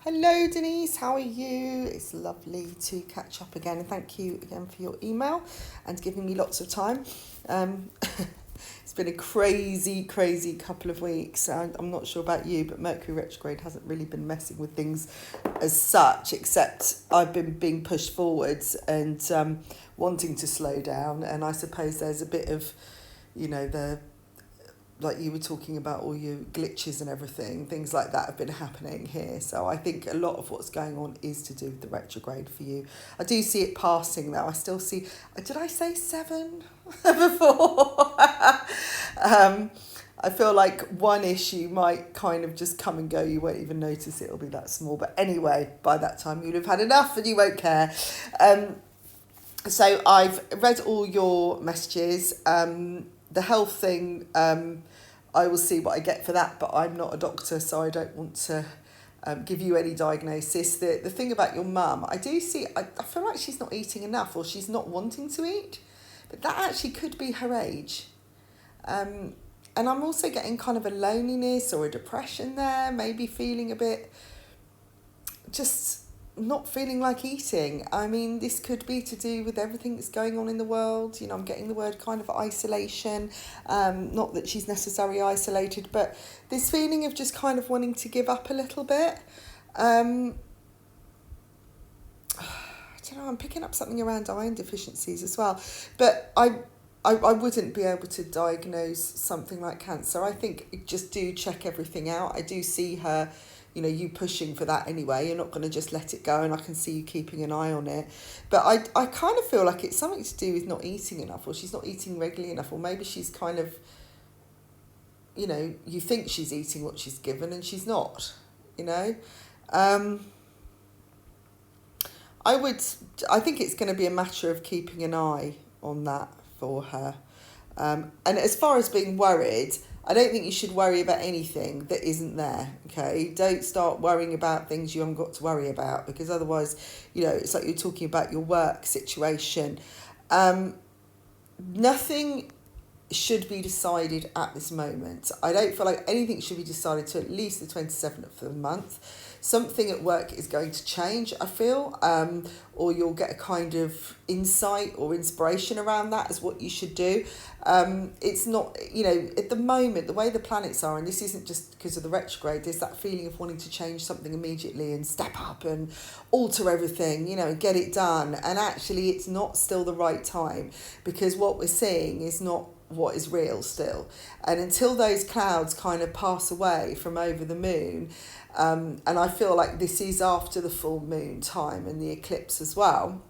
Hello, Denise. How are you? It's lovely to catch up again. And thank you again for your email and giving me lots of time. Um, it's been a crazy, crazy couple of weeks. I'm not sure about you, but Mercury retrograde hasn't really been messing with things as such, except I've been being pushed forwards and wanting to slow down. And I suppose there's a bit of, the like you were talking about all your glitches and everything, things like that have been happening here. So I think a lot of what's going on is to do with the retrograde for you. I do see it passing though. I still see, did I say 7 before? I feel like one issue might kind of just come and go. You won't even notice it'll be that small. But anyway, by that time you'd have had enough and you won't care. So I've read all your messages. The health thing, I will see what I get for that, but I'm not a doctor, so I don't want to give you any diagnosis. The thing about your mum, I do see, I feel like she's not eating enough or she's not wanting to eat, but that actually could be her age. And I'm also getting kind of a loneliness or a depression there, maybe feeling a bit just not feeling like eating. I mean, this could be to do with everything that's going on in the world. I'm getting the word kind of isolation. Not that she's necessarily isolated, but this feeling of just kind of wanting to give up a little bit. I don't know, I'm picking up something around iron deficiencies as well. But I wouldn't be able to diagnose something like cancer. I think just do check everything out. I do see her, you pushing for that anyway. You're not going to just let it go, and I can see you keeping an eye on it. But I kind of feel like it's something to do with not eating enough, or she's not eating regularly enough, or maybe she's kind of, you think she's eating what she's given and she's not, I think it's going to be a matter of keeping an eye on that for her. And as far as being worried, I don't think you should worry about anything that isn't there, okay? Don't start worrying about things you haven't got to worry about, because otherwise, it's like you're talking about your work situation. Nothing should be decided at this moment. I don't feel like anything should be decided to at least the 27th of the month. Something at work is going to change, I feel, or you'll get a kind of insight or inspiration around that as what you should do. It's not, at the moment, the way the planets are, and this isn't just because of the retrograde, there's that feeling of wanting to change something immediately and step up and alter everything, and get it done. And actually, it's not still the right time, because what we're seeing is not what is real still. And until those clouds kind of pass away from over the moon, and I feel like this is after the full moon time and the eclipse as well,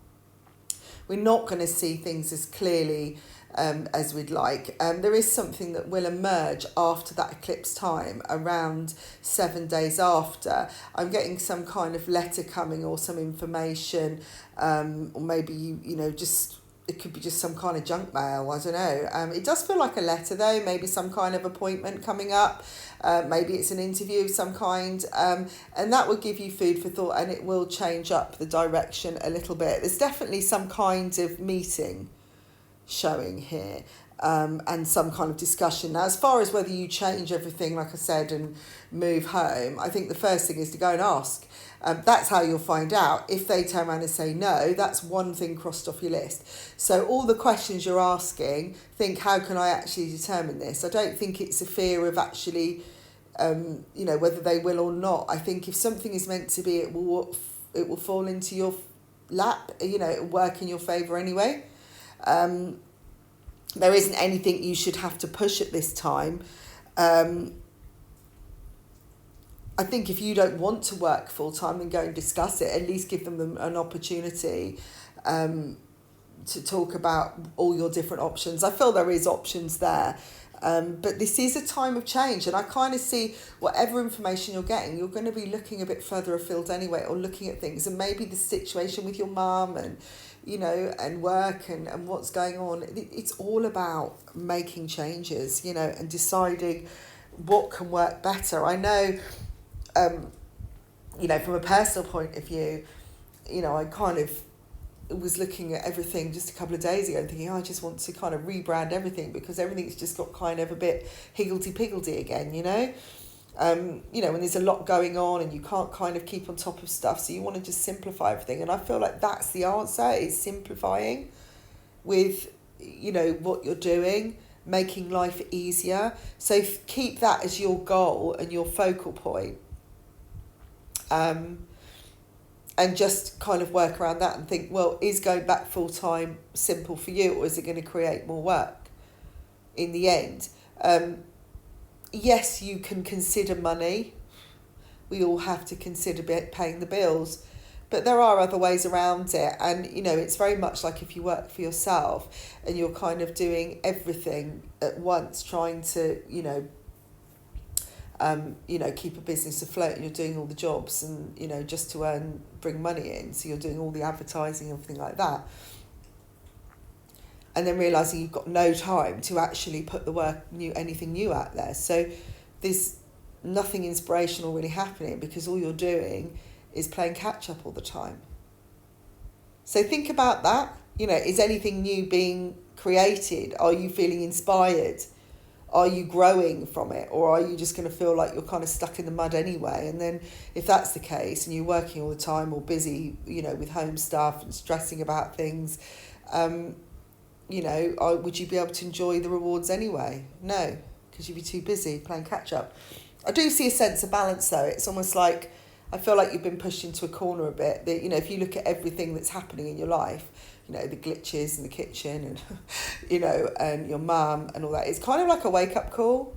we're not going to see things as clearly as we'd like. There is something that will emerge after that eclipse time, around 7 days after. I'm getting some kind of letter coming or some information, or maybe it could be just some kind of junk mail, I don't know. It does feel like a letter though, maybe some kind of appointment coming up. Maybe it's an interview of some kind. And that will give you food for thought, and it will change up the direction a little bit. There's definitely some kind of meeting showing here, and some kind of discussion. Now, as far as whether you change everything, like I said, and move home, I think the first thing is to go and ask. That's how you'll find out. If they turn around and say no, that's one thing crossed off your list. So all the questions you're asking, think, how can I actually determine this? I don't think it's a fear of actually, whether they will or not. I think if something is meant to be, it will fall into your lap. It will work in your favour anyway. There isn't anything you should have to push at this time. I think if you don't want to work full time, then go and discuss it. At least give them an opportunity to talk about all your different options. I feel there is options there. But this is a time of change, and I kind of see whatever information you're getting, you're going to be looking a bit further afield anyway, or looking at things, and maybe the situation with your mum and, and work and what's going on. It's all about making changes, and deciding what can work better. I know, from a personal point of view, I kind of was looking at everything just a couple of days ago and thinking, I just want to kind of rebrand everything, because everything's just got kind of a bit higgledy-piggledy again, when there's a lot going on and you can't kind of keep on top of stuff, so you want to just simplify everything. And I feel like that's the answer, is simplifying with, what you're doing, making life easier. So keep that as your goal and your focal point. And just kind of work around that and think, well, is going back full-time simple for you, or is it going to create more work in the end? Yes, you can consider money. We all have to consider paying the bills. But there are other ways around it. And, it's very much like if you work for yourself and you're kind of doing everything at once, trying to, keep a business afloat, and you're doing all the jobs and, just to bring money in. So you're doing all the advertising and everything like that. And then realising you've got no time to actually put anything new out there. So there's nothing inspirational really happening, because all you're doing is playing catch up all the time. So think about that. Is anything new being created? Are you feeling inspired? Are you growing from it? Or are you just going to feel like you're kind of stuck in the mud anyway? And then if that's the case and you're working all the time or busy, with home stuff and stressing about things, would you be able to enjoy the rewards anyway? No, because you'd be too busy playing catch up. I do see a sense of balance though. It's almost like I feel like you've been pushed into a corner a bit. That, if you look at everything that's happening in your life, the glitches in the kitchen and, and your mum and all that, it's kind of like a wake-up call.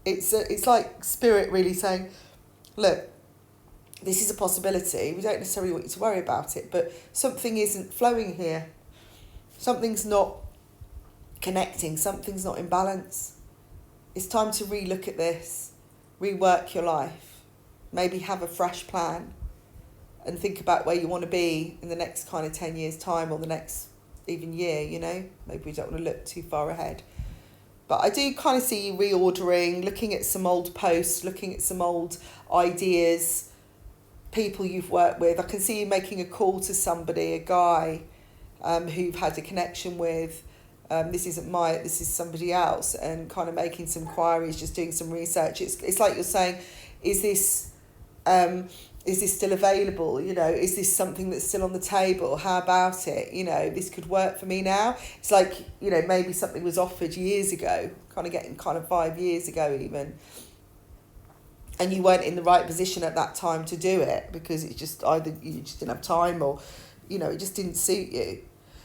It's like spirit really saying, look, this is a possibility. We don't necessarily want you to worry about it, but something isn't flowing here. Something's not connecting. Something's not in balance. It's time to relook at this, rework your life, maybe have a fresh plan and think about where you want to be in the next kind of 10 years time, or the next even year, maybe we don't want to look too far ahead. But I do kind of see you reordering, looking at some old posts, looking at some old ideas, people you've worked with. I can see you making a call to somebody, a guy who've had a connection with. This is somebody else, and kind of making some inquiries, just doing some research. It's like you're saying, is this still available? Is this something that's still on the table? How about it? This could work for me now. It's like, maybe something was offered years ago, kind of getting 5 years ago even, and you weren't in the right position at that time to do it, because it's just either you just didn't have time, or, it just didn't suit you.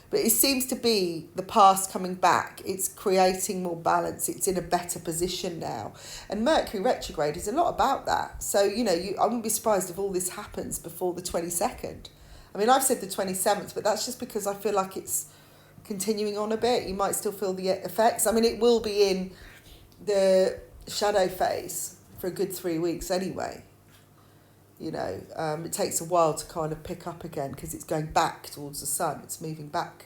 But it seems to be the past coming back. It's creating more balance. It's in a better position now. And Mercury retrograde is a lot about that. So, I wouldn't be surprised if all this happens before the 22nd. I mean, I've said the 27th, but that's just because I feel like it's continuing on a bit. You might still feel the effects. I mean, it will be in the shadow phase for a good 3 weeks anyway. It takes a while to kind of pick up again, because it's going back towards the sun. It's moving back,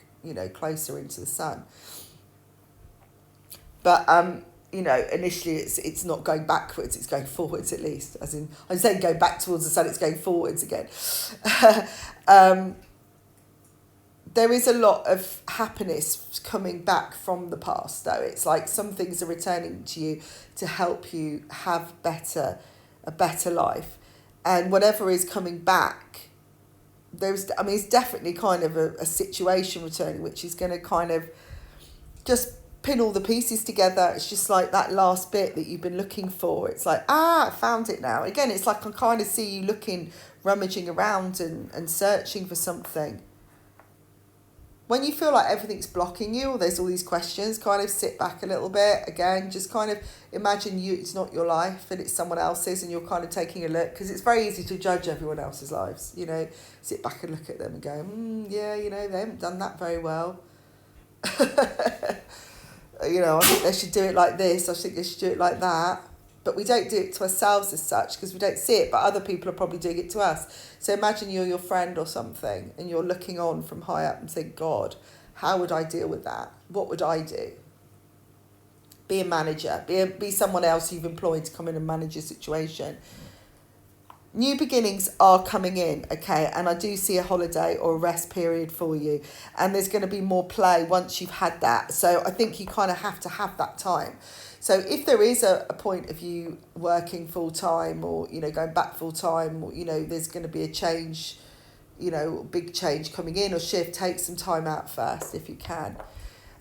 closer into the sun. But, initially it's not going backwards, it's going forwards at least. As in, I'm saying going back towards the sun, it's going forwards again. There is a lot of happiness coming back from the past, though. It's like some things are returning to you to help you have a better life. And whatever is coming back, it's definitely kind of a situation returning, which is going to kind of just pin all the pieces together. It's just like that last bit that you've been looking for. It's like, I found it now. Again, it's like I kind of see you looking, rummaging around and searching for something. When you feel like everything's blocking you, or there's all these questions, kind of sit back a little bit. Again, just kind of imagine it's not your life and it's someone else's, and you're kind of taking a look, because it's very easy to judge everyone else's lives. Sit back and look at them and go, yeah, they haven't done that very well. I think they should do it like this. I think they should do it like that. But we don't do it to ourselves as such, because we don't see it, but other people are probably doing it to us. So imagine you're your friend or something, and you're looking on from high up and think, God, how would I deal with that? What would I do? Be a manager. Be someone else you've employed to come in and manage your situation. New beginnings are coming in, okay? And I do see a holiday or a rest period for you. And there's going to be more play once you've had that. So I think you kind of have to have that time. So if there is a point of you working full time, or, you know, going back full time, or, you know, there's going to be a change, you know, big change coming in or shift, take some time out first if you can.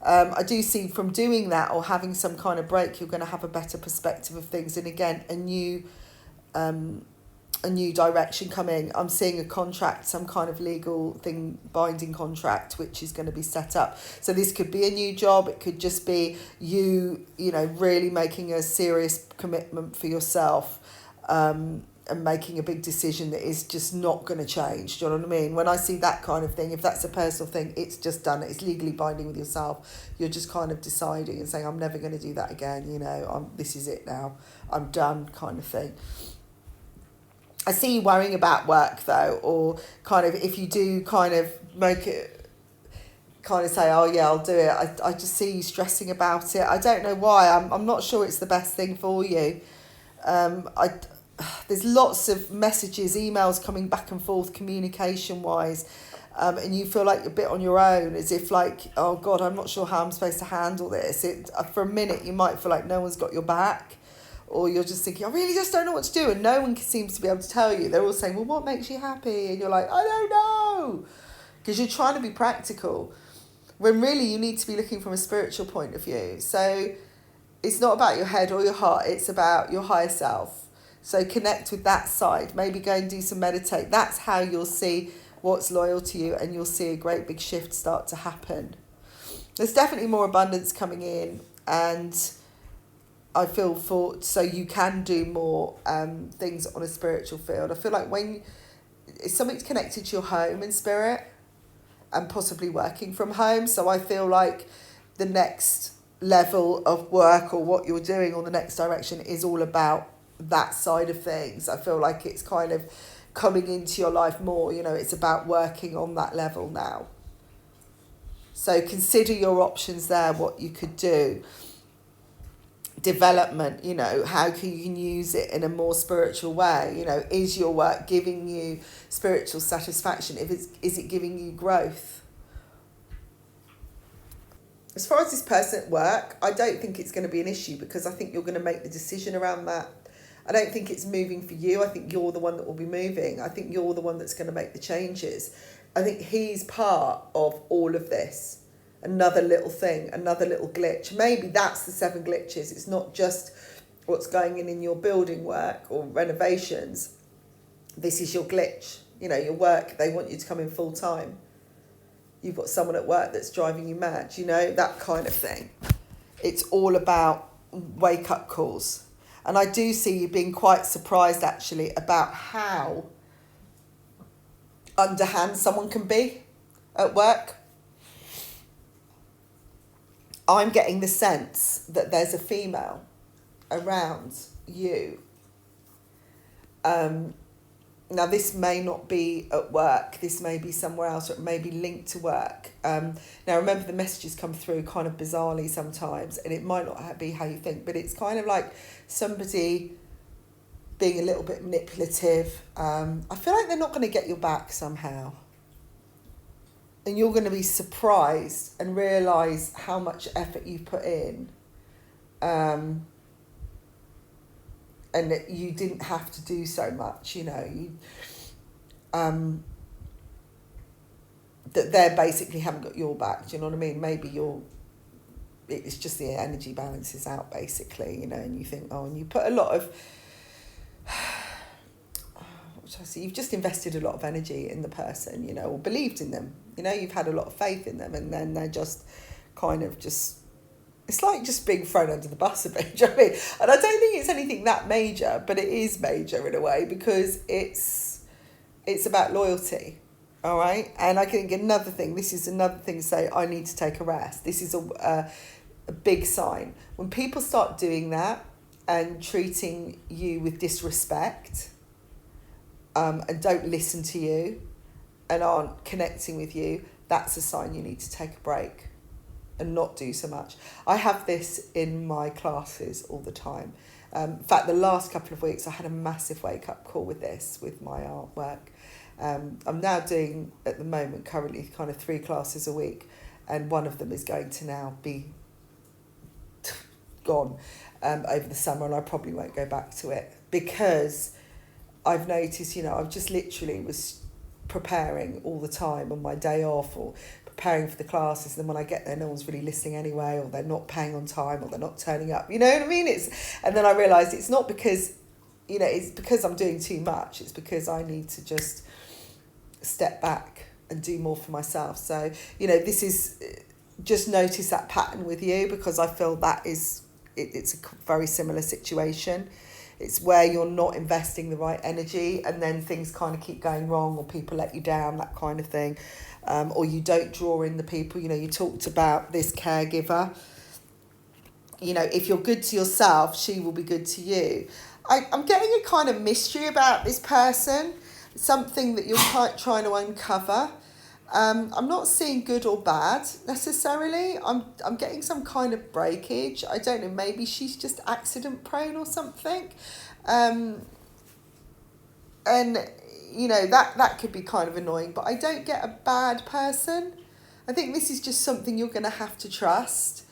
I do see from doing that or having some kind of break, you're going to have a better perspective of things. And again, a new direction coming. I'm seeing a contract, some kind of legal thing, binding contract, which is going to be set up. So this could be a new job. It could just be you know, really making a serious commitment for yourself, and making a big decision that is just not going to change. Do you know what I mean? When I see that kind of thing, if that's a personal thing, it's just done. It's legally binding with yourself. You're just kind of deciding and saying, I'm never going to do that again. You know, this is it now. I'm done, kind of thing. I see you worrying about work though, or kind of if you do kind of make it, kind of say, oh yeah, I'll do it. I just see you stressing about it. I don't know why. I'm not sure it's the best thing for you. There's lots of messages, emails coming back and forth, communication wise, and you feel like you're a bit on your own, as if like, oh God, I'm not sure how I'm supposed to handle this. For a minute, you might feel like no one's got your back, or you're just thinking, I really just don't know what to do, and no one seems to be able to tell you. They're all saying, well, what makes you happy? And you're like, I don't know, because you're trying to be practical, when really you need to be looking from a spiritual point of view. So it's not about your head or your heart, it's about your higher self. So connect with that side. Maybe go and do some meditate. That's how you'll see what's loyal to you, and you'll see a great big shift start to happen. There's definitely more abundance coming in, and I feel so you can do more things on a spiritual field. I feel like when if something's connected to your home and spirit, and possibly working from home. So I feel like the next level of work, or what you're doing, or the next direction, is all about that side of things. I feel like it's kind of coming into your life more, you know, it's about working on that level now. So consider your options there, what you could do. Development, you know, how you can use it in a more spiritual way. You know, is your work giving you spiritual satisfaction? Is it giving you growth? As far as this person at work, I don't think it's going to be an issue, because I think you're going to make the decision around that. I don't think it's moving for you. I think you're the one that will be moving. I think you're the one that's going to make the changes. I think he's part of all of this. Another little thing, another little glitch. Maybe that's the 7 glitches. It's not just what's going in your building work or renovations. This is your glitch. You know, your work, they want you to come in full time. You've got someone at work that's driving you mad, you know, that kind of thing. It's all about wake-up calls. And I do see you being quite surprised, actually, about how underhand someone can be at work. I'm getting the sense that there's a female around you. Now, this may not be at work. This may be somewhere else, or it may be linked to work. Now, remember, the messages come through kind of bizarrely sometimes, and it might not be how you think, but it's kind of like somebody being a little bit manipulative. I feel like they're not going to get your back somehow. And you're going to be surprised and realise how much effort you put in. And that you didn't have to do so much, you know. That they basically haven't got your back, do you know what I mean? Maybe it's just the energy balances out, basically, you know, and you think, oh, and you put a lot of, what should I say? You've just invested a lot of energy in the person, you know, or believed in them. You know, you've had a lot of faith in them, and then they're just kind of just, it's like just being thrown under the bus a bit, do you know what I mean? And I don't think it's anything that major, but it is major in a way, because it's about loyalty, all right? And I think another thing, this is another thing to say, I need to take a rest. This is a big sign. When people start doing that and treating you with disrespect, and don't listen to you and aren't connecting with you, that's a sign you need to take a break and not do so much. I have this in my classes all the time. In fact, the last couple of weeks, I had a massive wake-up call with this, with my artwork. I'm now doing, at the moment, currently kind of 3 classes a week, and one of them is going to now be gone. over the summer, and I probably won't go back to it because I've noticed, I've just literally was preparing all the time on my day off or preparing for the classes, and then when I get there, no one's really listening anyway, or they're not paying on time, or they're not turning up. You know what I mean? And then I realised it's not because, it's because I'm doing too much. It's because I need to just step back and do more for myself. So, this is just notice that pattern with you, because I feel that it's a very similar situation. It's where you're not investing the right energy, and then things kind of keep going wrong, or people let you down, that kind of thing. Or you don't draw in the people. You talked about this caregiver. If you're good to yourself, she will be good to you. I'm getting a kind of mystery about this person, something that you're trying to uncover. I'm not seeing good or bad necessarily. I'm getting some kind of breakage. I don't know, maybe she's just accident prone or something. And that could be kind of annoying, but I don't get a bad person. I think this is just something you're going to have to trust.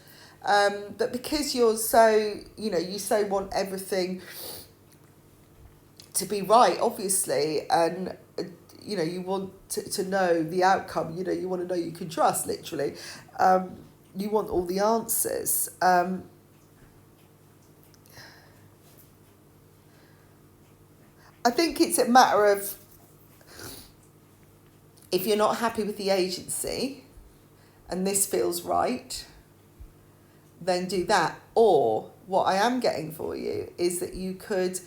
But because you're so, you so want everything to be right, obviously, and you want to know the outcome, you want to know you can trust, literally. You want all the answers. I think it's a matter of, if you're not happy with the agency and this feels right, then do that. Or what I am getting for you is that you could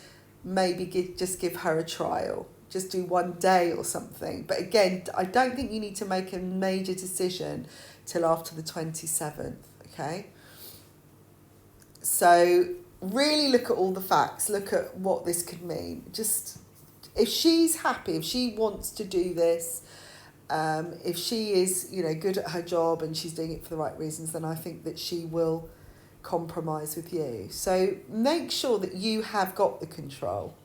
maybe just give her a trial. Just do one day or something. But again, I don't think you need to make a major decision till after the 27th, okay? So really look at all the facts. Look at what this could mean. Just, if she's happy, if she wants to do this, if she is, good at her job and she's doing it for the right reasons, then I think that she will compromise with you. So make sure that you have got the control.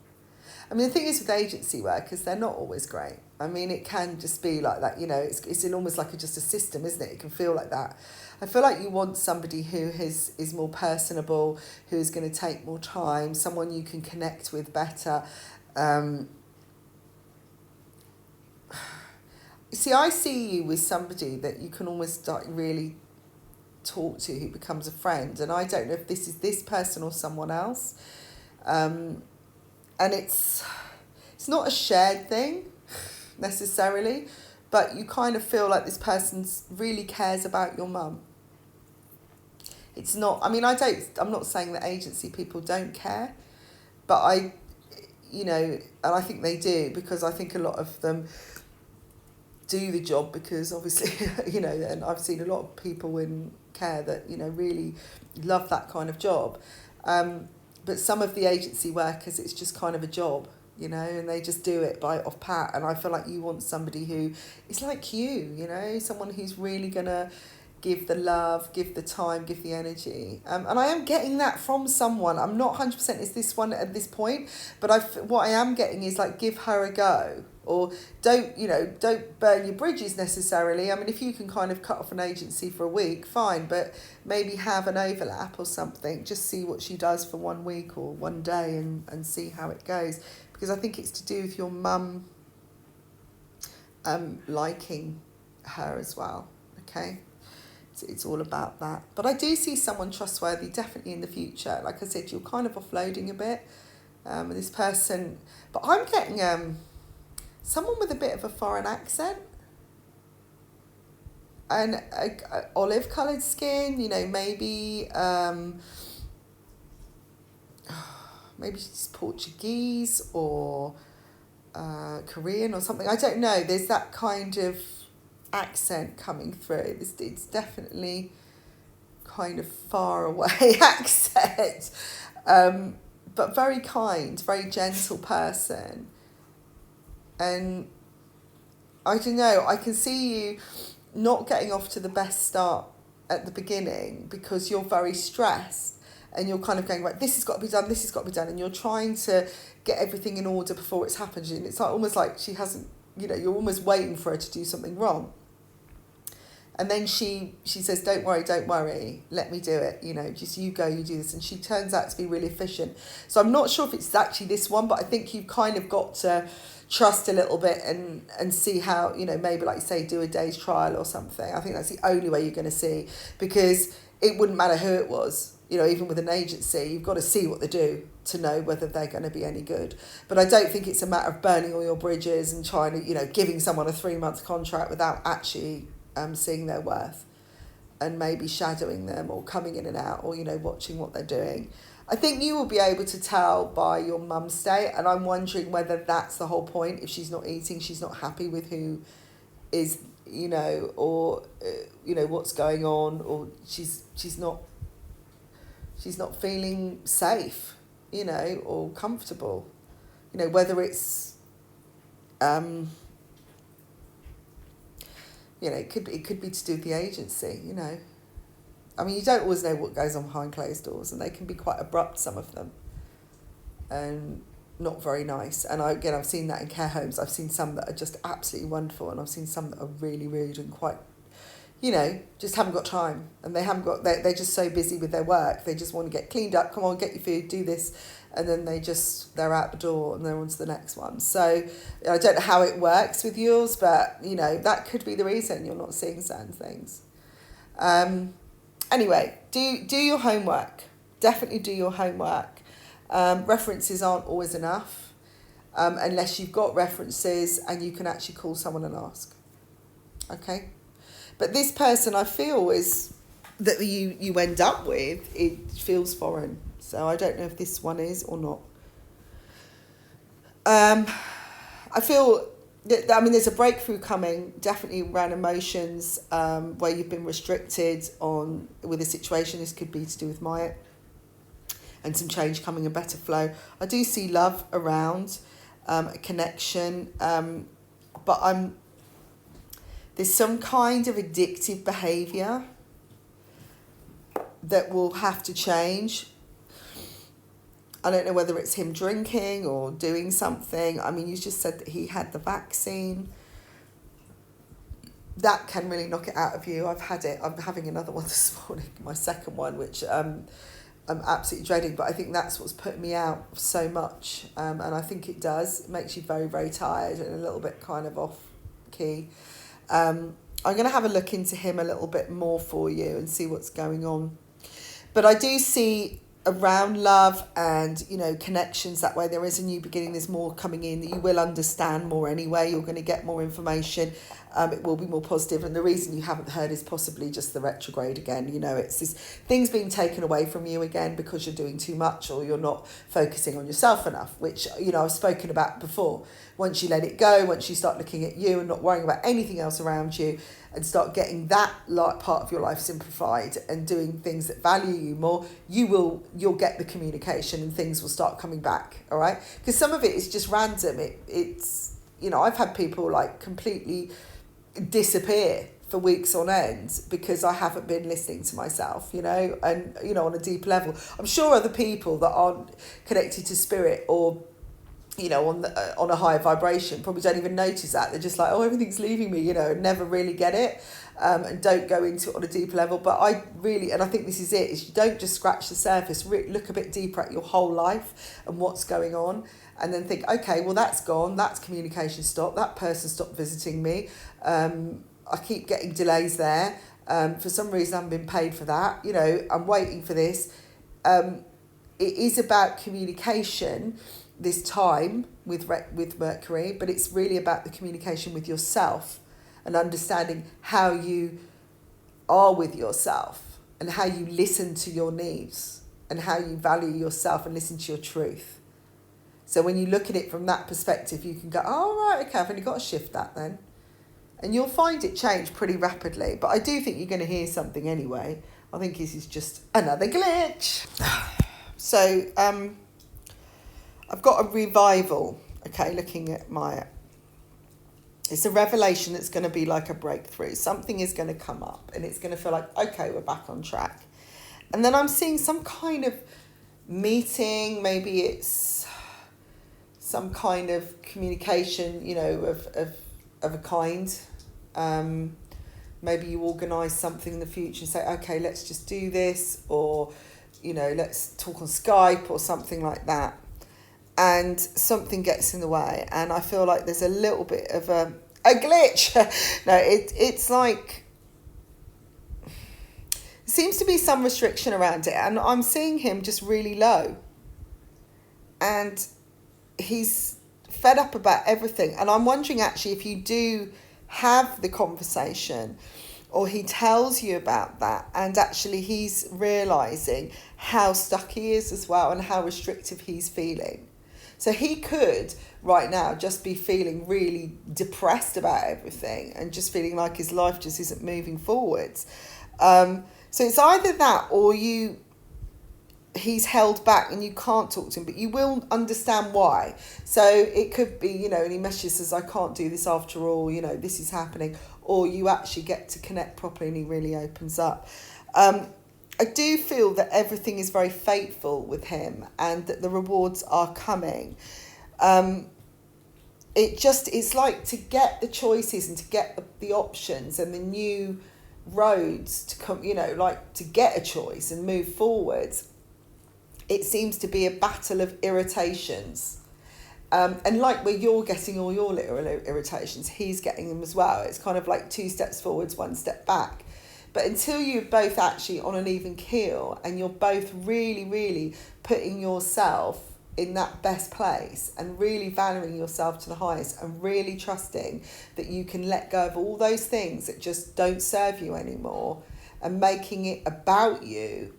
I mean, the thing is with agency workers, they're not always great. I mean, it can just be like that, it's in almost like just a system, isn't it? It can feel like that. I feel like you want somebody who is more personable, who's going to take more time, someone you can connect with better. See, I see you with somebody that you can almost really talk to, who becomes a friend. And I don't know if this is this person or someone else. And it's not a shared thing necessarily, but you kind of feel like this person really cares about your mum. It's not, I'm not saying that agency people don't care, but and I think they do, because I think a lot of them do the job because obviously, and I've seen a lot of people in care that, really love that kind of job. But some of the agency workers, it's just kind of a job, and they just do it off pat. And I feel like you want somebody who is like you, someone who's really going to give the love, give the time, give the energy. And I am getting that from someone. I'm not 100% is this one at this point, but what I am getting is like, give her a go. Or don't burn your bridges necessarily. I mean, if you can kind of cut off an agency for a week, fine, but maybe have an overlap or something. Just see what she does for 1 week or one day and see how it goes. Because I think it's to do with your mum liking her as well, okay? It's all about that. But I do see someone trustworthy definitely in the future. Like I said, you're kind of offloading a bit with this person. But I'm getting someone with a bit of a foreign accent and a olive coloured skin, maybe maybe she's Portuguese or Korean or something. I don't know. There's that kind of accent coming through. It's definitely kind of far away accent, but very kind, very gentle person. And I don't know, I can see you not getting off to the best start at the beginning because you're very stressed and you're kind of going, right, this has got to be done, this has got to be done, and you're trying to get everything in order before it's happened. And it's like almost like she hasn't, you're almost waiting for her to do something wrong. And then she says, don't worry, let me do it, you know, just you go, you do this. And she turns out to be really efficient. So I'm not sure if it's actually this one, but I think you've kind of got to trust a little bit and see how, you know, maybe like you say, do a day's trial or something. I think that's the only way you're going to see, because it wouldn't matter who it was. You know, even with an agency, you've got to see what they do to know whether they're going to be any good. But I don't think it's a matter of burning all your bridges and trying to, you know, giving someone a 3-month contract without actually seeing their worth and maybe shadowing them or coming in and out or, you know, watching what they're doing. I think you will be able to tell by your mum's state, and I'm wondering whether that's the whole point. If she's not eating, she's not happy with who is, you know, or, you know, what's going on, or she's not feeling safe, you know, or comfortable, you know, whether it's, you know, it could be to do with the agency, you know. I mean, you don't always know what goes on behind closed doors, and they can be quite abrupt, some of them, and not very nice. And I've seen that in care homes. I've seen some that are just absolutely wonderful, and I've seen some that are really rude and quite, you know, just haven't got time, and they're just so busy with their work. They just want to get cleaned up, come on, get your food, do this, and then they're out the door and they're on to the next one. So I don't know how it works with yours, but, you know, that could be the reason you're not seeing certain things. Anyway, do your homework. Definitely do your homework. References aren't always enough, unless you've got references and you can actually call someone and ask. Okay? But this person, I feel, is that you end up with, it feels foreign. So I don't know if this one is or not. I feel that, I mean, there's a breakthrough coming, definitely around emotions, where you've been restricted with a situation. This could be to do with Maya, and some change coming, a better flow. I do see love around, a connection, but there's some kind of addictive behaviour that will have to change. I don't know whether it's him drinking or doing something. I mean, you just said that he had the vaccine. That can really knock it out of you. I've had it. I'm having another one this morning, my second one, which I'm absolutely dreading. But I think that's what's put me out so much. And I think it does. It makes you very, very tired and a little bit kind of off key. I'm going to have a look into him a little bit more for you and see what's going on. But I do see around love and, you know, connections, that way there is a new beginning, there's more coming in, that you will understand more anyway, you're going to get more information, it will be more positive. And the reason you haven't heard is possibly just the retrograde again, you know, it's this things being taken away from you again because you're doing too much or you're not focusing on yourself enough, which, you know, I've spoken about before. Once you let it go, once you start looking at you and not worrying about anything else around you, and start getting that part of your life simplified and doing things that value you more, you'll get the communication and things will start coming back, all right? Because some of it is just random. It's, you know, I've had people like completely disappear for weeks on end because I haven't been listening to myself, you know, and, you know, on a deep level. I'm sure other people that aren't connected to spirit or, you know, on a higher vibration probably don't even notice that. They're just like, oh, everything's leaving me, you know, and never really get it, and don't go into it on a deep level. But I really, and I think this is it, is you don't just scratch the surface, look a bit deeper at your whole life and what's going on, and then think, okay, well, that's gone, that's communication stopped, that person stopped visiting me, I keep getting delays there, for some reason I haven't been paid for that, you know, I'm waiting for this. It is about communication this time with Mercury, but it's really about the communication with yourself and understanding how you are with yourself and how you listen to your needs and how you value yourself and listen to your truth. So when you look at it from that perspective, you can go, oh, right, okay, I've only got to shift that then. And you'll find it change pretty rapidly. But I do think you're going to hear something anyway. I think this is just another glitch. So, I've got a revival, okay, looking at it's a revelation that's going to be like a breakthrough. Something is going to come up and it's going to feel like, okay, we're back on track. And then I'm seeing some kind of meeting, maybe it's some kind of communication, you know, of a kind, maybe you organise something in the future and say, okay, let's just do this, or, you know, let's talk on Skype or something like that. And something gets in the way. And I feel like there's a little bit of a glitch. No, it's like, seems to be some restriction around it. And I'm seeing him just really low. And he's fed up about everything. And I'm wondering actually if you do have the conversation, or he tells you about that, and actually he's realising how stuck he is as well, and how restrictive he's feeling. So he could right now just be feeling really depressed about everything, and just feeling like his life just isn't moving forwards. So it's either that, or he's held back and you can't talk to him, but you will understand why. So it could be, you know, and he messages, says, I can't do this after all, you know, this is happening. Or you actually get to connect properly and he really opens up. I do feel that everything is very fateful with him, and that the rewards are coming. It's like to get the choices and to get the options and the new roads to come, you know, like to get a choice and move forwards. It seems to be a battle of irritations. And like where you're getting all your little irritations, he's getting them as well. It's kind of like 2 steps forwards, 1 step back. But until you're both actually on an even keel, and you're both really, really putting yourself in that best place, and really valuing yourself to the highest, and really trusting that you can let go of all those things that just don't serve you anymore, and making it about you,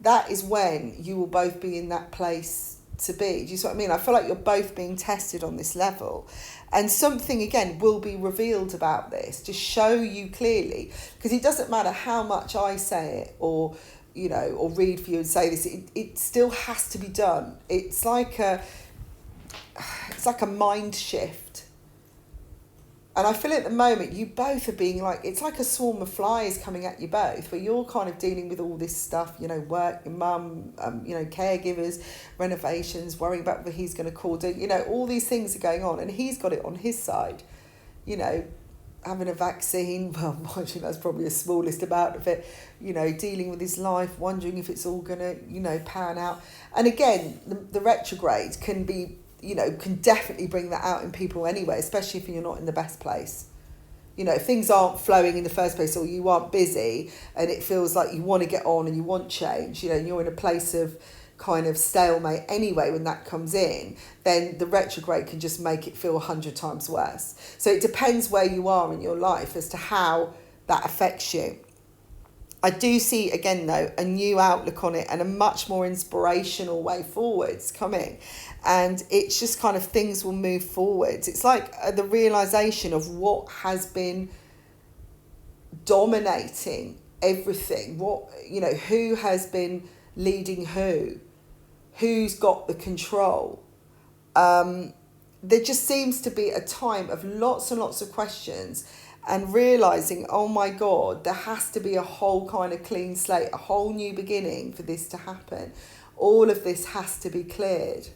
that is when you will both be in that place to be. Do you see what I mean? I feel like you're both being tested on this level, and something again will be revealed about this to show you clearly, because it doesn't matter how much I say it, or, you know, or read for you and say this, it still has to be done. It's like a mind shift. And I feel at the moment you both are being like, it's like a swarm of flies coming at you both, where you're kind of dealing with all this stuff, you know, work, your mum, you know, caregivers, renovations, worrying about whether he's going to call, you know, all these things are going on, and he's got it on his side, you know, having a vaccine, well, mind you, that's probably the smallest amount of it, you know, dealing with his life, wondering if it's all going to, you know, pan out. And again, the retrograde can be, you know, can definitely bring that out in people anyway, especially if you're not in the best place. You know, if things aren't flowing in the first place, or you aren't busy, and it feels like you want to get on and you want change, you know, and you're in a place of kind of stalemate anyway when that comes in, then the retrograde can just make it feel 100 times worse. So it depends where you are in your life as to how that affects you. I do see, again though, a new outlook on it, and a much more inspirational way forwards coming. And it's just kind of things will move forwards. It's like the realisation of what has been dominating everything. What, you know, who has been leading who's got the control. There just seems to be a time of lots and lots of questions, and realising, oh my God, there has to be a whole kind of clean slate, a whole new beginning for this to happen. All of this has to be cleared.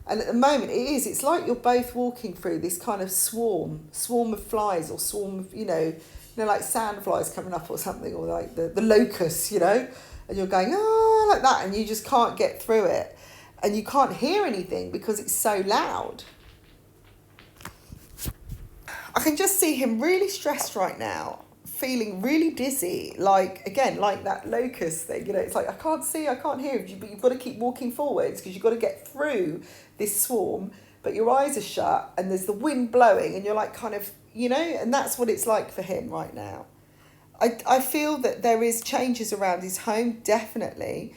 And at the moment it's like you're both walking through this kind of swarm of flies, or swarm of, you know, like sandflies coming up or something, or like the locusts, you know, and you're going, oh, like that, and you just can't get through it. And you can't hear anything because it's so loud. I can just see him really stressed right now, feeling really dizzy, like, again, like that locust thing, you know, it's like, I can't see, I can't hear, but you've got to keep walking forwards because you've got to get through this swarm, but your eyes are shut and there's the wind blowing and you're like kind of, you know, and that's what it's like for him right now. I feel that there is changes around his home, definitely,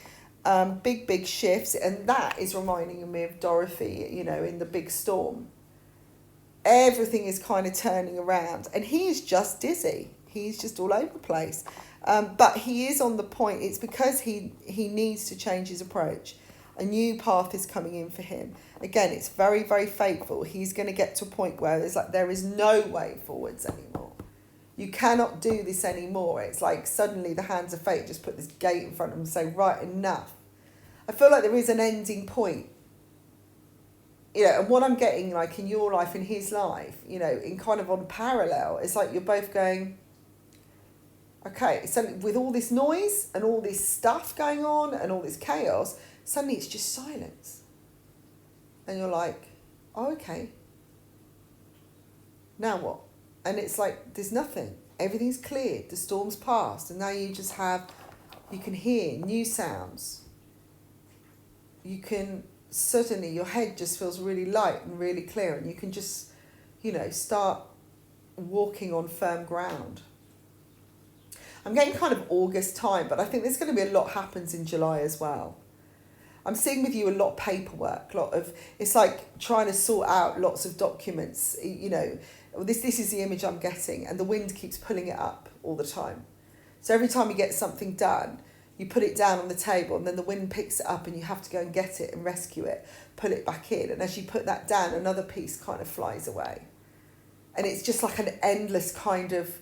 big shifts, and that is reminding me of Dorothy, you know, in the big storm. Everything is kind of turning around, and he is just dizzy. He's just all over the place. But he is on the point. It's because he needs to change his approach. A new path is coming in for him. Again, it's very, very fateful. He's going to get to a point where there is no way forwards anymore. You cannot do this anymore. It's like suddenly the hands of fate just put this gate in front of him and say, right, enough. I feel like there is an ending point. You know, and what I'm getting, like, in your life, in his life, you know, in kind of on parallel, it's like you're both going, Okay, so with all this noise and all this stuff going on and all this chaos, suddenly it's just silence. And you're like, oh, okay. Now what? And it's like, there's nothing. Everything's cleared. The storm's passed. And now you can hear new sounds. Suddenly your head just feels really light and really clear. And you can just, start walking on firm ground. I'm getting kind of August time, but I think there's going to be a lot happens in July as well. I'm seeing with you a lot of paperwork, it's like trying to sort out lots of documents, this is the image I'm getting, and the wind keeps pulling it up all the time. So every time you get something done, you put it down on the table, and then the wind picks it up and you have to go and get it and rescue it, pull it back in. And as you put that down, another piece kind of flies away. And it's just like an endless kind of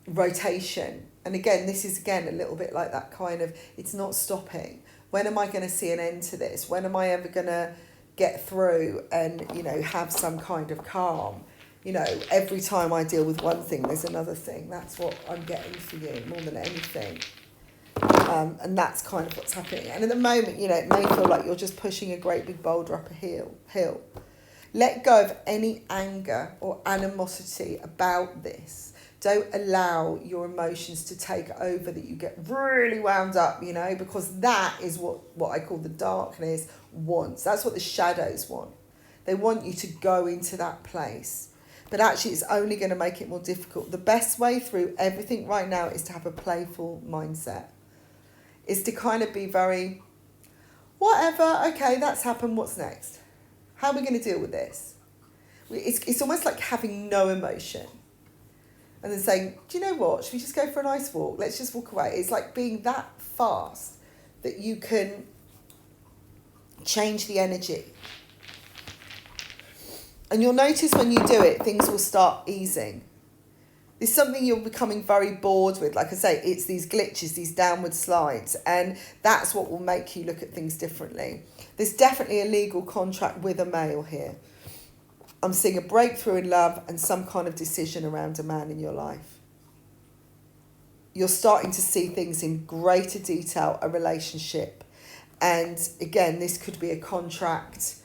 rotation. And again, this is a little bit like that kind of, it's not stopping. When am I going to see an end to this? When am I ever going to get through and, have some kind of calm? Every time I deal with one thing, there's another thing. That's what I'm getting for you more than anything. And that's kind of what's happening. And at the moment, it may feel like you're just pushing a great big boulder up a hill. Let go of any anger or animosity about this. Don't allow your emotions to take over, that you get really wound up, because that is what I call the darkness wants. That's what the shadows want. They want you to go into that place. But actually, it's only going to make it more difficult. The best way through everything right now is to have a playful mindset. Is to kind of be very, whatever, okay, that's happened, what's next? How are we going to deal with this? It's almost like having no emotion. And then saying, do you know what? Should we just go for a nice walk? Let's just walk away. It's like being that fast that you can change the energy. And you'll notice when you do it, things will start easing. There's something you're becoming very bored with. Like I say, it's these glitches, these downward slides. And that's what will make you look at things differently. There's definitely a legal contract with a male here. I'm seeing a breakthrough in love and some kind of decision around a man in your life. You're starting to see things in greater detail, a relationship. And again, this could be a contract.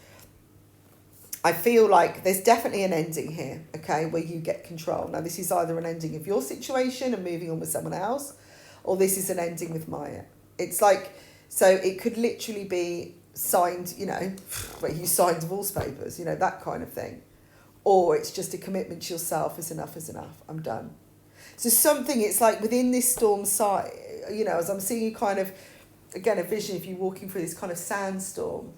I feel like there's definitely an ending here, okay, where you get control. Now, this is either an ending of your situation and moving on with someone else, or this is an ending with Maya. It's like, so it could literally be signed, where you sign divorce papers, that kind of thing. Or it's just a commitment to yourself, is enough, I'm done. So something, it's like within this storm side, as I'm seeing you kind of, again, a vision of you walking through this kind of sandstorm,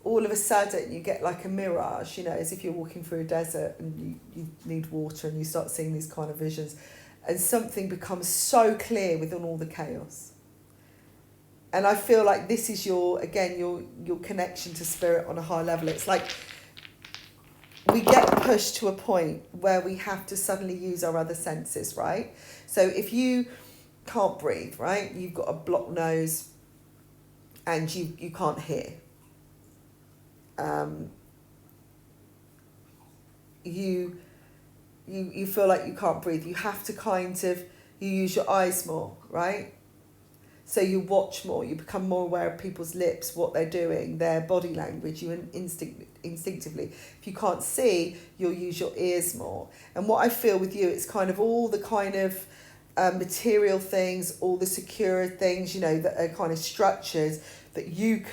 all of a sudden you get like a mirage, as if you're walking through a desert and you need water, and you start seeing these kind of visions, and something becomes so clear within all the chaos. And I feel like this is your connection to spirit on a high level. It's like we get pushed to a point where we have to suddenly use our other senses, right? So if you can't breathe, right, you've got a blocked nose and you can't hear. You feel like you can't breathe. You have to you use your eyes more, right? So you watch more, you become more aware of people's lips, what they're doing, their body language, you instinctively. If you can't see, you'll use your ears more. And what I feel with you, it's kind of all the kind of material things, all the secure things, that are kind of structures that you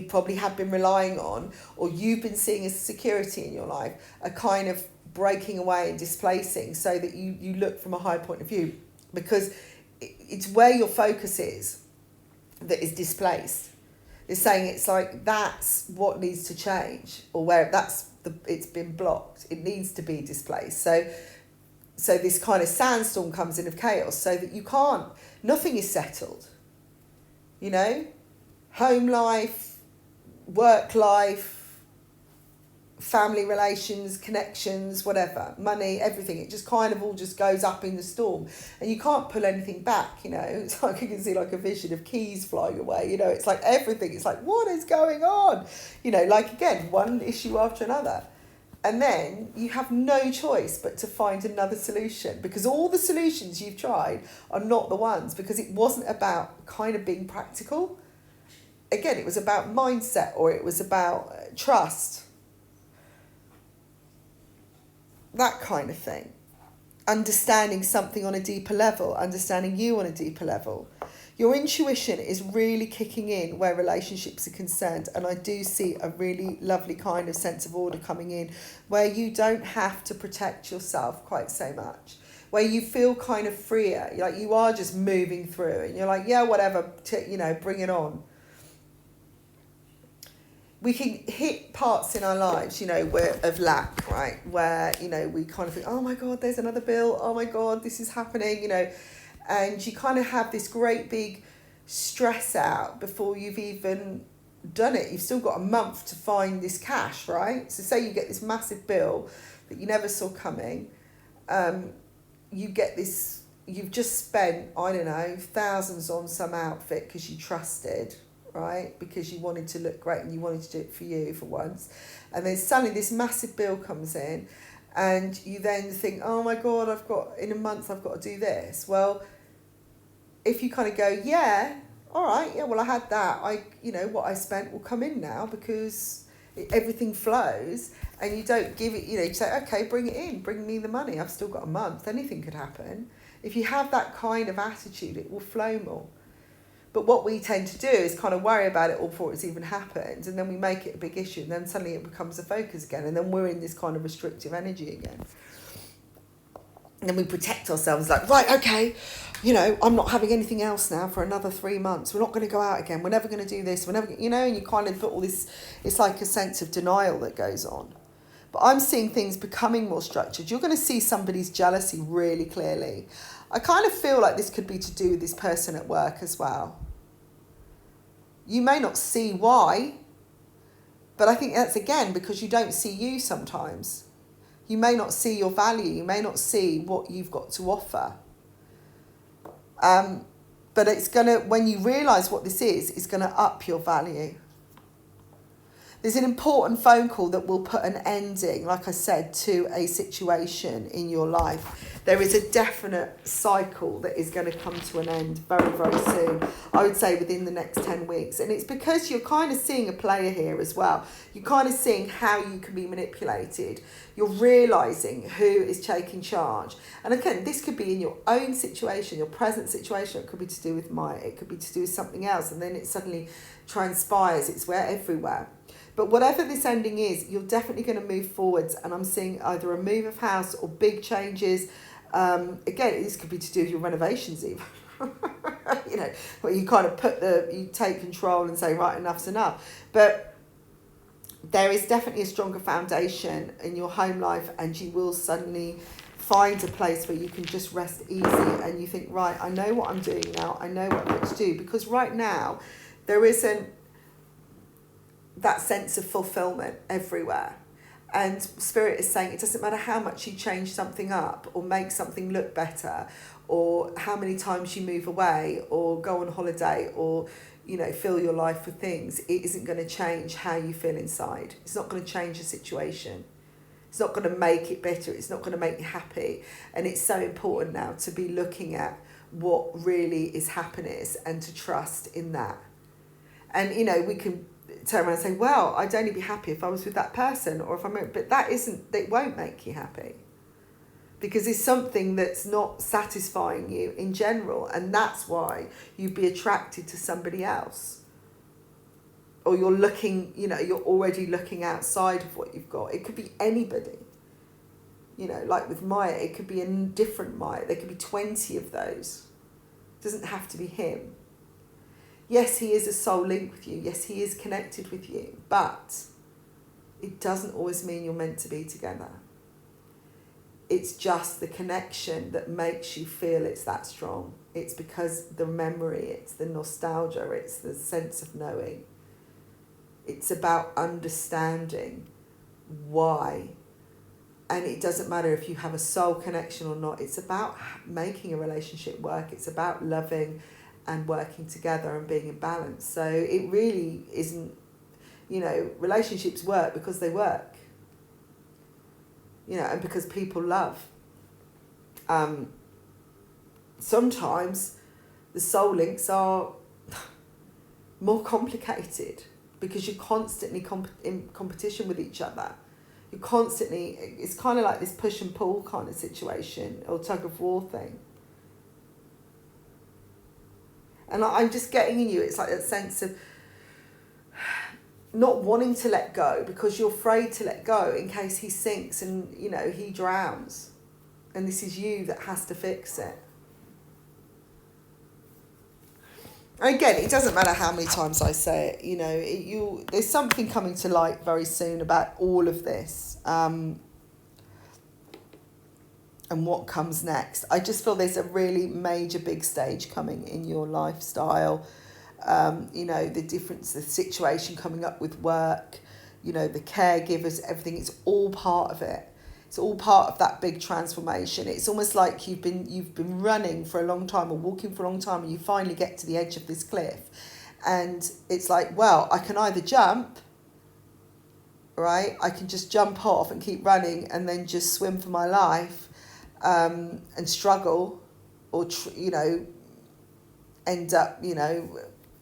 probably have been relying on, or you've been seeing as security in your life, are kind of breaking away and displacing, so that you look from a high point of view, because it's where your focus is that is displaced. It's saying it's like that's what needs to change, or where it's been blocked. It needs to be displaced. So this kind of sandstorm comes in of chaos, so that nothing is settled. Home life, work life, family relations, connections, whatever, money, everything. It just kind of all just goes up in the storm, and you can't pull anything back. It's like you can see like a vision of keys flying away. It's like everything. It's like, what is going on? Like, again, one issue after another. And then you have no choice but to find another solution, because all the solutions you've tried are not the ones, because it wasn't about kind of being practical. Again, it was about mindset, or it was about trust, that kind of thing. Understanding something on a deeper level, understanding you on a deeper level. Your intuition is really kicking in where relationships are concerned, and I do see a really lovely kind of sense of order coming in where you don't have to protect yourself quite so much, where you feel kind of freer, like you are just moving through and you're like, yeah, whatever, bring it on. We can hit parts in our lives, where of lack, right? Where, we kind of think, oh my God, there's another bill. Oh my God, this is happening, and you kind of have this great big stress out before you've even done it. You've still got a month to find this cash, right? So say you get this massive bill that you never saw coming. You get this, you've just spent, I don't know, thousands on some outfit because you trusted, right? Because you wanted to look great and you wanted to do it for you for once. And then suddenly this massive bill comes in and you then think, oh my God, in a month I've got to do this. Well, if you kind of go, yeah, all right, yeah, well, I had that. What I spent will come in now because everything flows, and you don't give it, you say, okay, bring it in, bring me the money. I've still got a month. Anything could happen. If you have that kind of attitude, it will flow more. But what we tend to do is kind of worry about it all before it's even happened, and then we make it a big issue, and then suddenly it becomes a focus again, and then we're in this kind of restrictive energy again. And then we protect ourselves like, right, okay, I'm not having anything else now for another 3 months. We're not going to go out again. We're never going to do this. We're never, and you kind of put all this, it's like a sense of denial that goes on. But I'm seeing things becoming more structured. You're going to see somebody's jealousy really clearly. I kind of feel like this could be to do with this person at work as well. You may not see why, but I think that's again because you don't see you sometimes. You may not see your value. You may not see what you've got to offer. But it's going to, when you realise what this is, it's going to up your value. There's an important phone call that will put an ending, like I said, to a situation in your life. There is a definite cycle that is going to come to an end very, very soon. I would say within the next 10 weeks. And it's because you're kind of seeing a player here as well. You're kind of seeing how you can be manipulated. You're realising who is taking charge. And again, this could be in your own situation, your present situation. It could be to do with it could be to do with something else. And then it suddenly transpires. It's everywhere. But whatever this ending is, you're definitely going to move forwards. And I'm seeing either a move of house or big changes. Again, this could be to do with your renovations even. Where you kind of you take control and say, right, enough's enough. But there is definitely a stronger foundation in your home life, and you will suddenly find a place where you can just rest easy and you think, right, I know what I'm doing now. I know what I'm going to do. Because right now, there isn't that sense of fulfillment everywhere. And Spirit is saying it doesn't matter how much you change something up or make something look better, or how many times you move away or go on holiday or fill your life with things. It isn't going to change how you feel inside. It's not going to change the situation. It's not going to make it better. It's not going to make you happy. And it's so important now to be looking at what really is happiness and to trust in that. And we can turn around and say, well, I'd only be happy if I was with that person, or if but it won't make you happy, because it's something that's not satisfying you in general, and that's why you'd be attracted to somebody else, or you're already looking outside of what you've got. It could be anybody, like with Maya, it could be a different Maya. There could be 20 of those. It doesn't have to be him. Yes, he is a soul link with you. Yes, he is connected with you. But it doesn't always mean you're meant to be together. It's just the connection that makes you feel it's that strong. It's because the memory, it's the nostalgia, it's the sense of knowing. It's about understanding why. And it doesn't matter if you have a soul connection or not. It's about making a relationship work. It's about loving and working together and being in balance. So it really isn't, relationships work because they work. and because people love. Sometimes the soul links are more complicated because you're constantly in competition with each other. You're constantly, it's kind of like this push and pull kind of situation, or tug of war thing. And I'm just getting in you, it's like that sense of not wanting to let go because you're afraid to let go in case he sinks and, he drowns. And this is you that has to fix it. Again, it doesn't matter how many times I say it, there's something coming to light very soon about all of this, and what comes next. I just feel there's a really major big stage coming in your lifestyle. The difference, the situation coming up with work, the caregivers, everything, it's all part of it. It's all part of that big transformation. It's almost like you've been running for a long time or walking for a long time, and you finally get to the edge of this cliff. And it's like, well, I can either jump, right? I can just jump off and keep running and then just swim for my life, and struggle, or, end up,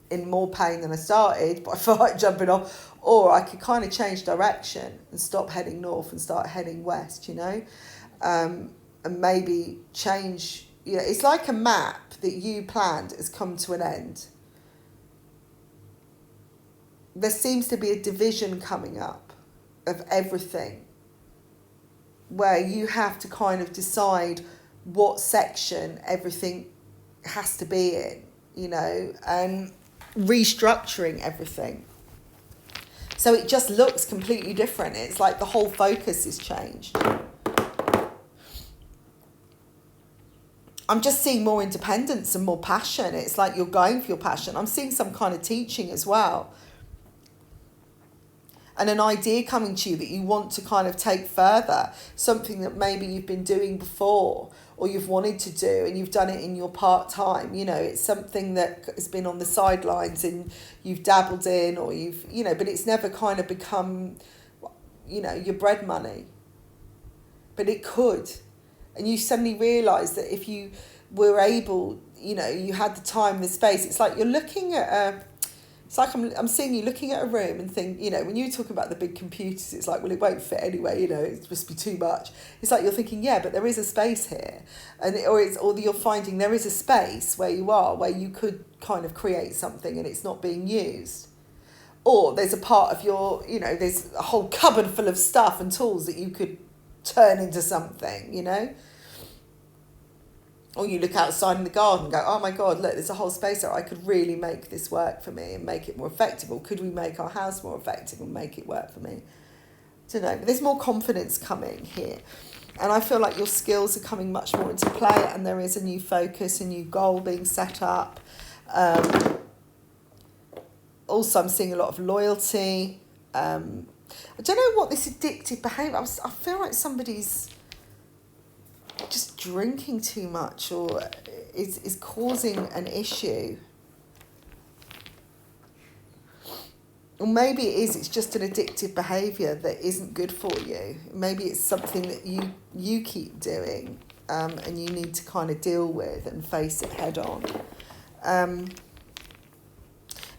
in more pain than I started, but I felt like jumping off. Or I could kind of change direction and stop heading north and start heading west, and maybe change, it's like a map that you planned has come to an end. There seems to be a division coming up of everything where you have to kind of decide what section everything has to be in, and restructuring everything. So it just looks completely different. It's like the whole focus is changed. I'm just seeing more independence and more passion. It's like you're going for your passion. I'm seeing some kind of teaching as well. And an idea coming to you that you want to kind of take further. Something that maybe you've been doing before or you've wanted to do and you've done it in your part-time. It's something that has been on the sidelines and you've dabbled in, or but it's never kind of become, your bread money. But it could. And you suddenly realise that if you were able, you had the time, the space, it's like you're looking at it's like I'm seeing you looking at a room and think, when you talk about the big computers, it's like, well, it won't fit anyway, it must be too much. It's like you're thinking, yeah, but there is a space here. Or you're finding there is a space where you are, where you could kind of create something and it's not being used. Or there's a part of your, there's a whole cupboard full of stuff and tools that you could turn into something, Or you look outside in the garden and go, oh my God, look, there's a whole space there. I could really make this work for me and make it more effective. Or could we make our house more effective and make it work for me? I don't know. But there's more confidence coming here. And I feel like your skills are coming much more into play, and there is a new focus, a new goal being set up. Also, I'm seeing a lot of loyalty. I don't know what this addictive behaviour, I feel like somebody's just drinking too much or is causing an issue. Or maybe it's just an addictive behaviour that isn't good for you. Maybe it's something that you keep doing, and you need to kind of deal with and face it head on.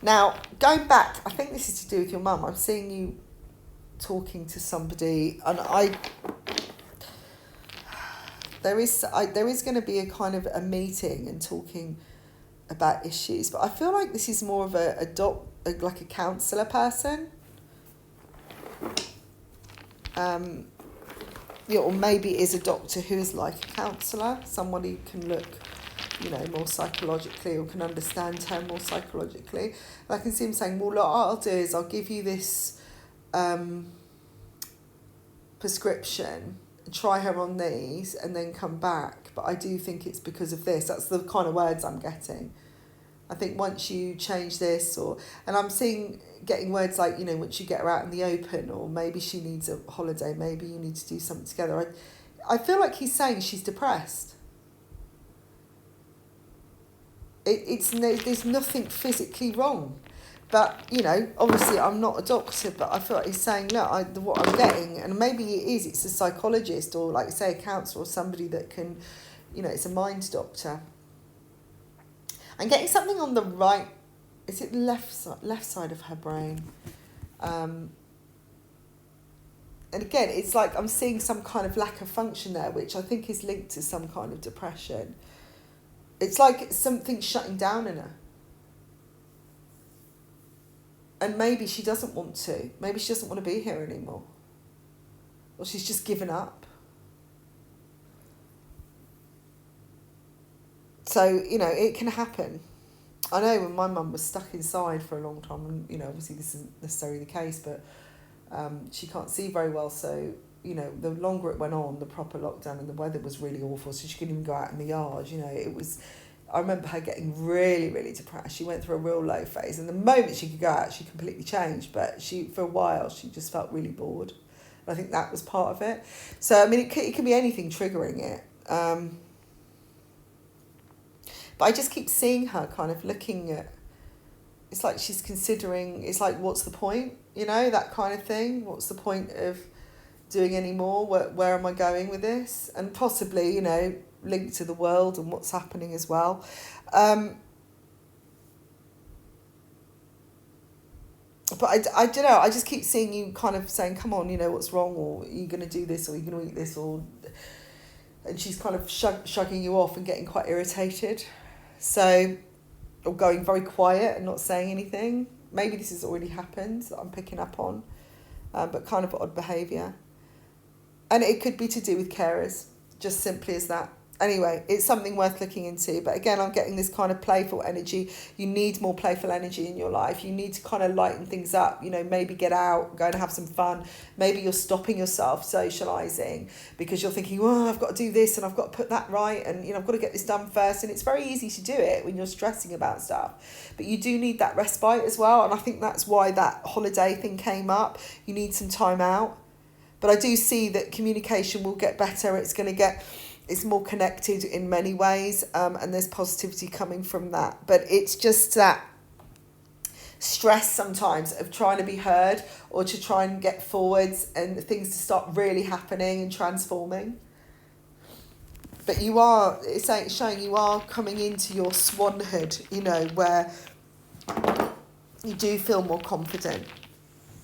Now, going back, I think this is to do with your mum. I'm seeing you talking to somebody, and there is going to be a kind of a meeting and talking about issues, but I feel like this is more of like a counsellor person, or maybe it is a doctor who is like a counsellor, someone who can look, more psychologically or can understand her more psychologically. And I can see him saying, well, look, what I'll do is I'll give you this prescription, try her on these and then come back, but I do think it's because of this. That's the kind of words I'm getting. I think once you change this, and I'm getting words like, once you get her out in the open, or maybe she needs a holiday, maybe you need to do something together. I feel like he's saying she's depressed. There's nothing physically wrong, But, you know, obviously I'm not a doctor, but I feel like he's saying, look, what I'm getting, and maybe it's a psychologist or, like, say, a counsellor or somebody that can, you know, it's a mind doctor. I'm getting something on the right, is it left side of her brain? And again, it's like I'm seeing some kind of lack of function there, which I think is linked to some kind of depression. It's like something's shutting down in her. And maybe she doesn't want to. Maybe she doesn't want to be here anymore. Or she's just given up. So, you know, it can happen. I know when my mum was stuck inside for a long time, and, you know, obviously this isn't necessarily the case, but she can't see very well. So, you know, the longer it went on, the proper lockdown, and the weather was really awful, so she couldn't even go out in the yard. You know, it was... I remember her getting really, really depressed. She went through a real low phase. And the moment she could go out, she completely changed. But for a while, she just felt really bored. And I think that was part of it. So, I mean, it can be anything triggering it. But I just keep seeing her kind of looking at... It's like she's considering... It's like, what's the point? You know, that kind of thing. What's the point of doing any more? Where am I going with this? And possibly, you know... linked to the world and what's happening as well. But I don't know, I just keep seeing you kind of saying, come on, you know, what's wrong, or are you going to do this, or are you going to eat this, or... And she's kind of shrugging you off and getting quite irritated. So, or going very quiet and not saying anything. Maybe this has already happened that I'm picking up on, but kind of odd behaviour. And it could be to do with carers, just simply as that. Anyway, it's something worth looking into. But again, I'm getting this kind of playful energy. You need more playful energy in your life. You need to kind of lighten things up. You know, maybe get out, go and have some fun. Maybe you're stopping yourself socialising because you're thinking, well, I've got to do this and I've got to put that right. And, you know, I've got to get this done first. And it's very easy to do it when you're stressing about stuff. But you do need that respite as well. And I think that's why that holiday thing came up. You need some time out. But I do see that communication will get better. It's more connected in many ways, and there's positivity coming from that. But it's just that stress sometimes of trying to be heard or to try and get forwards and things to start really happening and transforming. But it's showing you are coming into your swanhood, you know, where you do feel more confident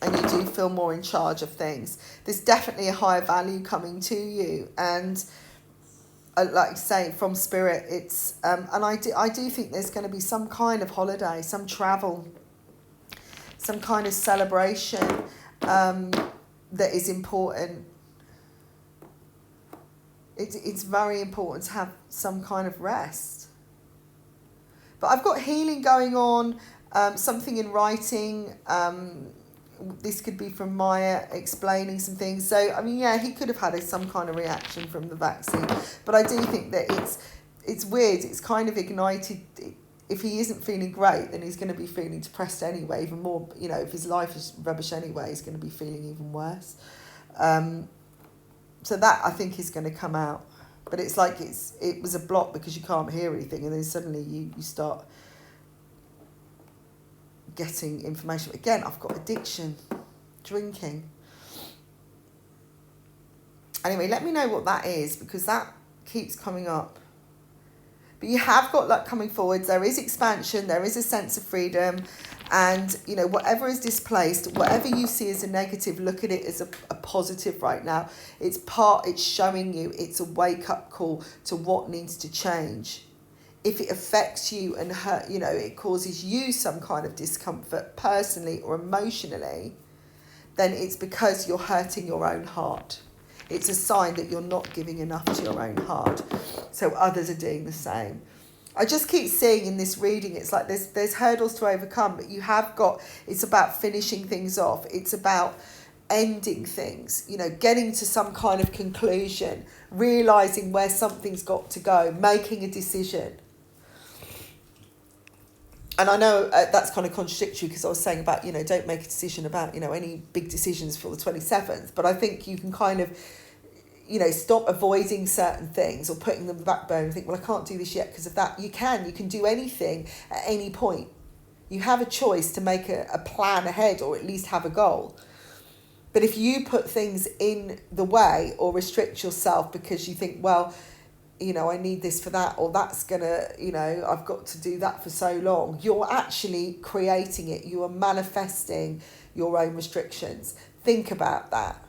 and you do feel more in charge of things. There's definitely a higher value coming to you, and like I say, from spirit, it's and I do think there's going to be some kind of holiday, some travel, some kind of celebration that is important. It's very important to have some kind of rest. But I've got healing going on, something in writing. This could be from Maya explaining some things. So, I mean, yeah, he could have had some kind of reaction from the vaccine. But I do think that it's weird. It's kind of ignited. If he isn't feeling great, then he's going to be feeling depressed anyway, even more. You know, if his life is rubbish anyway, he's going to be feeling even worse. So that, I think, is going to come out. But it's like it was a block because you can't hear anything, and then suddenly you start getting information. Again, I've got addiction, drinking. Anyway, let me know what that is, because that keeps coming up. But you have got luck coming forwards. There is expansion. There is a sense of freedom. And, you know, whatever is displaced, whatever you see as a negative, look at it as a positive right now. It's showing you, it's a wake-up call to what needs to change. If it affects you and hurt, you know, it causes you some kind of discomfort personally or emotionally, then it's because you're hurting your own heart. It's a sign that you're not giving enough to your own heart. So others are doing the same. I just keep seeing in this reading, it's like there's hurdles to overcome, but it's about finishing things off. It's about ending things, you know, getting to some kind of conclusion, realising where something's got to go, making a decision. And I know that's kind of contradictory, because I was saying about, you know, don't make a decision about, you know, any big decisions for the 27th. But I think you can kind of, you know, stop avoiding certain things or putting them back burner and think, well, I can't do this yet because of that. You can do anything at any point. You have a choice to make a plan ahead, or at least have a goal. But if you put things in the way or restrict yourself because you think, well, I need this for that, or that's gonna, I've got to do that for so long, you're actually creating it. You are manifesting your own restrictions. Think about that.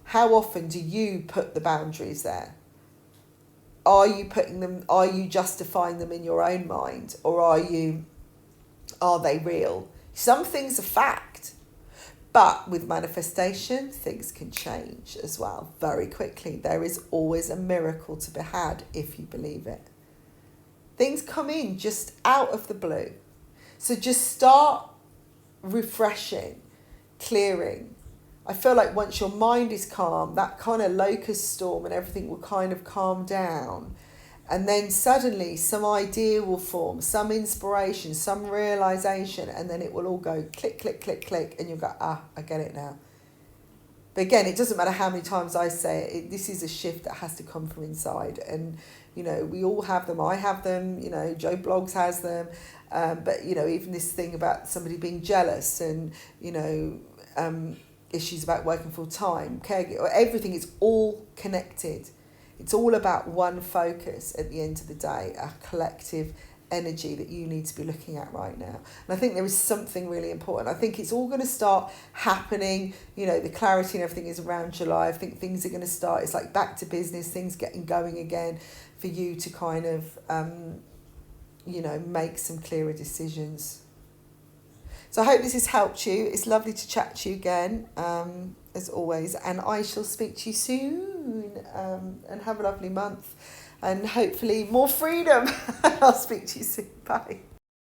How often do you put the boundaries there? Are you justifying them in your own mind, or are they real? Some things are fact, but with manifestation, things can change as well very quickly. There is always a miracle to be had if you believe it. Things come in just out of the blue. So just start refreshing, clearing. I feel like once your mind is calm, that kind of locust storm and everything will kind of calm down. And then suddenly some idea will form, some inspiration, some realization, and then it will all go click, click, click, click, and you'll go, I get it now. But again, it doesn't matter how many times I say it, this is a shift that has to come from inside. And, we all have them. I have them, Joe Bloggs has them. But, even this thing about somebody being jealous and, issues about working full time, caregiver, everything is all connected. It's all about one focus at the end of the day, a collective energy that you need to be looking at right now. And I think there is something really important. I think it's all going to start happening. The clarity and everything is around July. I think things are going to start. It's like back to business, things getting going again for you to kind of, make some clearer decisions. So I hope this has helped you. It's lovely to chat to you again, as always. And I shall speak to you soon. And have a lovely month. And hopefully more freedom. I'll speak to you soon. Bye.